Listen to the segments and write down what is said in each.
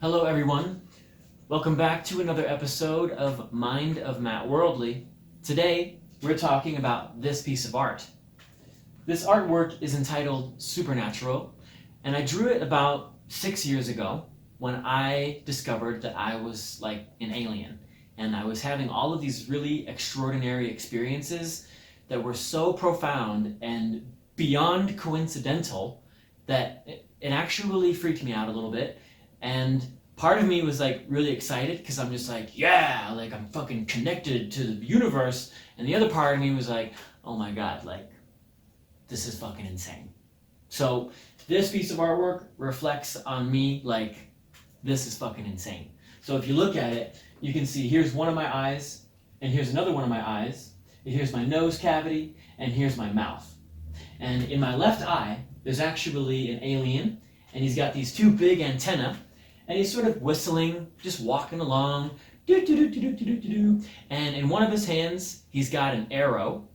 Hello everyone, welcome back to another episode of Mind of Matt Worldly. Today we're talking about this piece of art. This artwork is entitled Supernatural, and I drew it about 6 years ago when I discovered that I was like an alien, and I was having all of these really extraordinary experiences that were so profound and beyond coincidental that it actually freaked me out a little bit. And part of me was like really excited because I'm just like, yeah, like I'm fucking connected to the universe. And the other part of me was like, oh my God, like this is fucking insane. So this piece of artwork reflects on me like this is fucking insane. So if you look at it, you can see here's one of my eyes, and here's another one of my eyes, and here's my nose cavity, and here's my mouth. And in my left eye, there's actually an alien, and he's got these two big antennae, and he's sort of whistling, just walking along, do-do-do-do-do-do-do-do. And in one of his hands, he's got an arrow,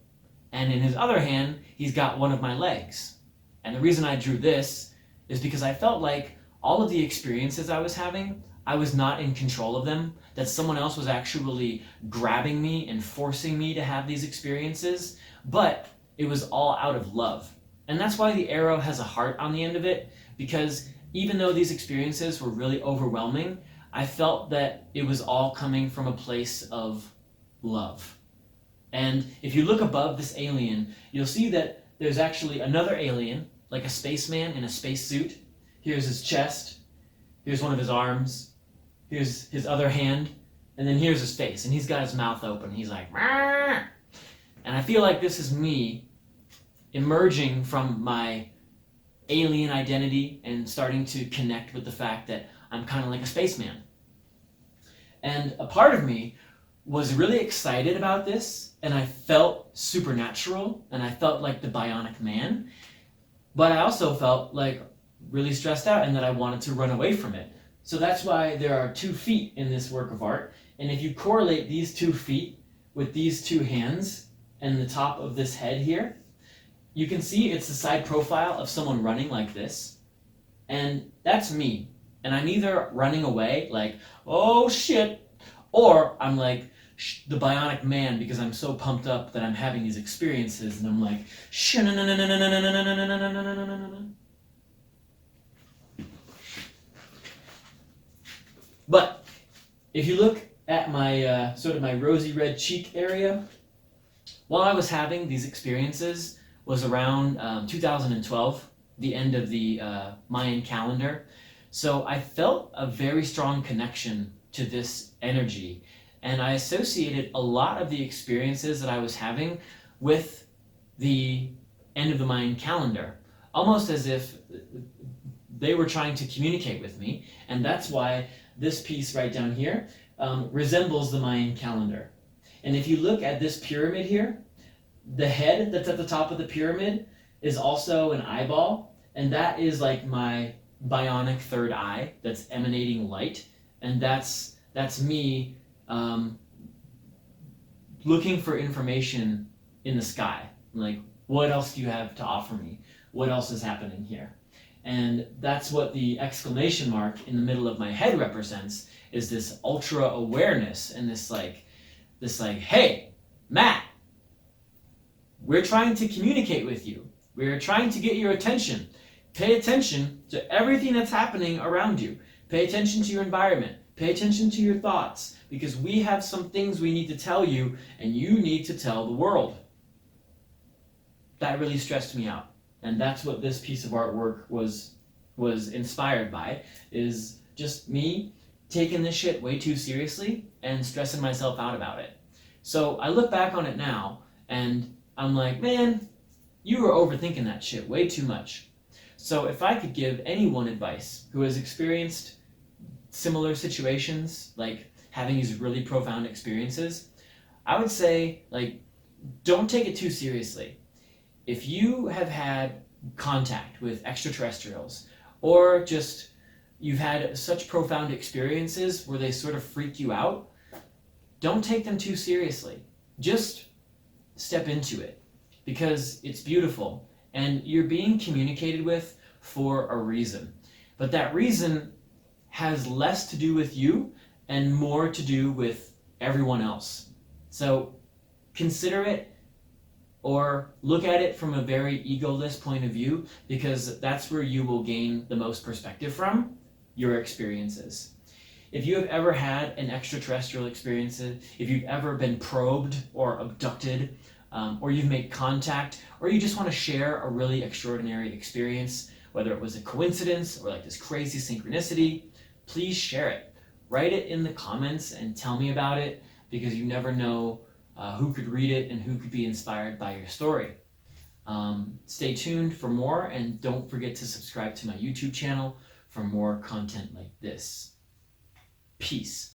and in his other hand, he's got one of my legs. And the reason I drew this is because I felt like all of the experiences I was having, I was not in control of them, that someone else was actually grabbing me and forcing me to have these experiences, but it was all out of love. And that's why the arrow has a heart on the end of it, because even though these experiences were really overwhelming, I felt that it was all coming from a place of love. And if you look above this alien, you'll see that there's actually another alien, like a spaceman in a spacesuit. Here's his chest, here's one of his arms, here's his other hand, and then here's his face, and he's got his mouth open. He's like, "Rah!" And I feel like this is me emerging from my alien identity and starting to connect with the fact that I'm kind of like a spaceman. And a part of me was really excited about this, and I felt supernatural, and I felt like the bionic man, but I also felt like really stressed out and that I wanted to run away from it. So that's why there are 2 feet in this work of art, and if you correlate these 2 feet with these 2 hands and the top of this head here, you can see it's the side profile of someone running like this. And that's me. And I'm either running away like, oh shit, or I'm like the bionic man because I'm so pumped up that I'm having these experiences and I'm like, but if you look at my sort of my rosy red cheek area, while I was having these experiences, was around 2012, the end of the Mayan calendar. So I felt a very strong connection to this energy, and I associated a lot of the experiences that I was having with the end of the Mayan calendar, almost as if they were trying to communicate with me, and that's why this piece right down here resembles the Mayan calendar. And if you look at this pyramid here, the head that's at the top of the pyramid is also an eyeball, and that is like my bionic third eye that's emanating light, and that's me looking for information in the sky. Like, what else do you have to offer me? What else is happening here? And that's what the exclamation mark in the middle of my head represents, is this ultra awareness and this like, hey, Matt, we're trying to communicate with you. We're trying to get your attention. Pay attention to everything that's happening around you. Pay attention to your environment. Pay attention to your thoughts, because we have some things we need to tell you, and you need to tell the world. That really stressed me out. And that's what this piece of artwork was inspired by, is just me taking this shit way too seriously and stressing myself out about it. So I look back on it now, and I'm like, man, you were overthinking that shit way too much. So if I could give anyone advice who has experienced similar situations, like having these really profound experiences, I would say, like, don't take it too seriously. If you have had contact with extraterrestrials, or just you've had such profound experiences where they sort of freak you out, don't take them too seriously. Just step into it, because it's beautiful and you're being communicated with for a reason. But that reason has less to do with you and more to do with everyone else. So consider it or look at it from a very egoless point of view, because that's where you will gain the most perspective from your experiences. If you have ever had an extraterrestrial experience, if you've ever been probed or abducted, or you've made contact, or you just want to share a really extraordinary experience, whether it was a coincidence or like this crazy synchronicity, please share it. Write it in the comments and tell me about it, because you never know who could read it and who could be inspired by your story. Stay tuned for more, and don't forget to subscribe to my YouTube channel for more content like this. Peace.